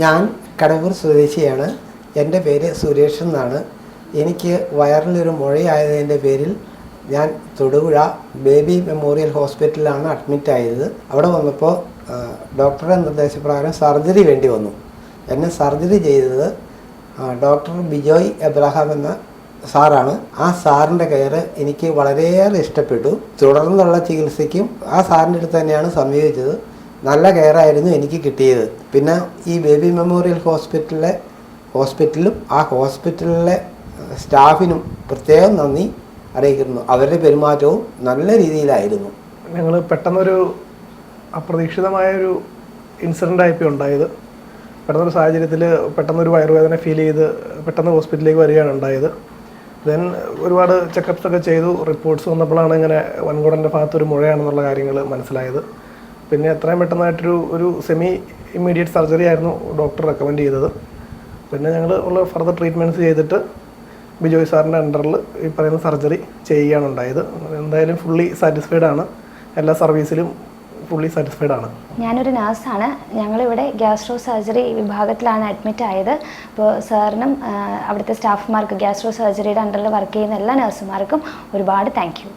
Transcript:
ഞാൻ കടവൂർ സ്വദേശിയാണ്. എൻ്റെ പേര് സുരേഷ് എന്നാണ്. എനിക്ക് വയറിലൊരു മുഴയായതിൻ്റെ പേരിൽ ഞാൻ തൊടുപുഴ ബേബി മെമ്മോറിയൽ ഹോസ്പിറ്റലിലാണ് അഡ്മിറ്റ് ആയത്. അവിടെ വന്നപ്പോൾ ഡോക്ടറുടെ നിർദ്ദേശപ്രകാരം സർജറി വേണ്ടി വന്നു. എന്നെ സർജറി ചെയ്തത് ഡോക്ടർ ബിജോയ് എബ്രഹാം എന്ന സാറാണ്. ആ സാറിൻ്റെ കെയർ എനിക്ക് വളരെയേറെ ഇഷ്ടപ്പെട്ടു. തുടർന്നുള്ള ചികിത്സയ്ക്കും ആ സാറിൻ്റെ അടുത്ത് തന്നെയാണ് സമീപിച്ചത്. നല്ല കെയറായിരുന്നു എനിക്ക് കിട്ടിയത്. പിന്നെ ഈ ബേബി മെമ്മോറിയൽ ഹോസ്പിറ്റലും ആ ഹോസ്പിറ്റലിലെ സ്റ്റാഫിനും പ്രത്യേകം നന്ദി അറിയിക്കുന്നു. അവരുടെ പെരുമാറ്റവും നല്ല രീതിയിലായിരുന്നു. ഞങ്ങൾ പെട്ടെന്നൊരു അപ്രതീക്ഷിതമായൊരു ഇൻസിഡൻ്റ് ആയിപ്പോൾ ഉണ്ടായത്. പെട്ടെന്നൊരു സാഹചര്യത്തിൽ പെട്ടെന്നൊരു വയറുവേദന ഫീൽ ചെയ്ത് പെട്ടെന്ന് ഹോസ്പിറ്റലിലേക്ക് വരികയാണ് ഉണ്ടായത്. ദെൻ ഒരുപാട് ചെക്കപ്സ് ഒക്കെ ചെയ്തു. റിപ്പോർട്ട്സ് വന്നപ്പോഴാണ് ഇങ്ങനെ വൻകുടലിൻ്റെ ഭാഗത്തൊരു മുഴയാണെന്നുള്ള കാര്യങ്ങൾ മനസ്സിലായത്. പിന്നെ എത്രയും പെട്ടെന്നായിട്ടൊരു സെമി ഇമ്മീഡിയറ്റ് സർജറി ആയിരുന്നു ഡോക്ടർ റെക്കമെൻഡ് ചെയ്തത്. പിന്നെ ഞങ്ങൾ ഉള്ള ഫർദർ ട്രീറ്റ്മെൻറ്റ്സ് ചെയ്തിട്ട് ബിജോയ് സാറിൻ്റെ അണ്ടറിൽ ഈ പറയുന്ന സർജറി ചെയ്യുകയാണ് ഉണ്ടായത്. എന്തായാലും ഫുള്ളി സാറ്റിസ്ഫൈഡ് ആണ്. എല്ലാ സർവീസിലും ഫുള്ളി സാറ്റിസ്ഫൈഡ് ആണ്. ഞാനൊരു നഴ്സാണ്. ഞങ്ങളിവിടെ ഗ്യാസ്ട്രോ സർജറി വിഭാഗത്തിലാണ് അഡ്മിറ്റ് ആയത്. അപ്പോൾ സാറിനും അവിടുത്തെ സ്റ്റാഫ്മാർക്ക് ഗ്യാസ്ട്രോ സർജറിയുടെ അണ്ടറിൽ വർക്ക് ചെയ്യുന്ന എല്ലാ നഴ്സുമാർക്കും ഒരുപാട് താങ്ക് യു.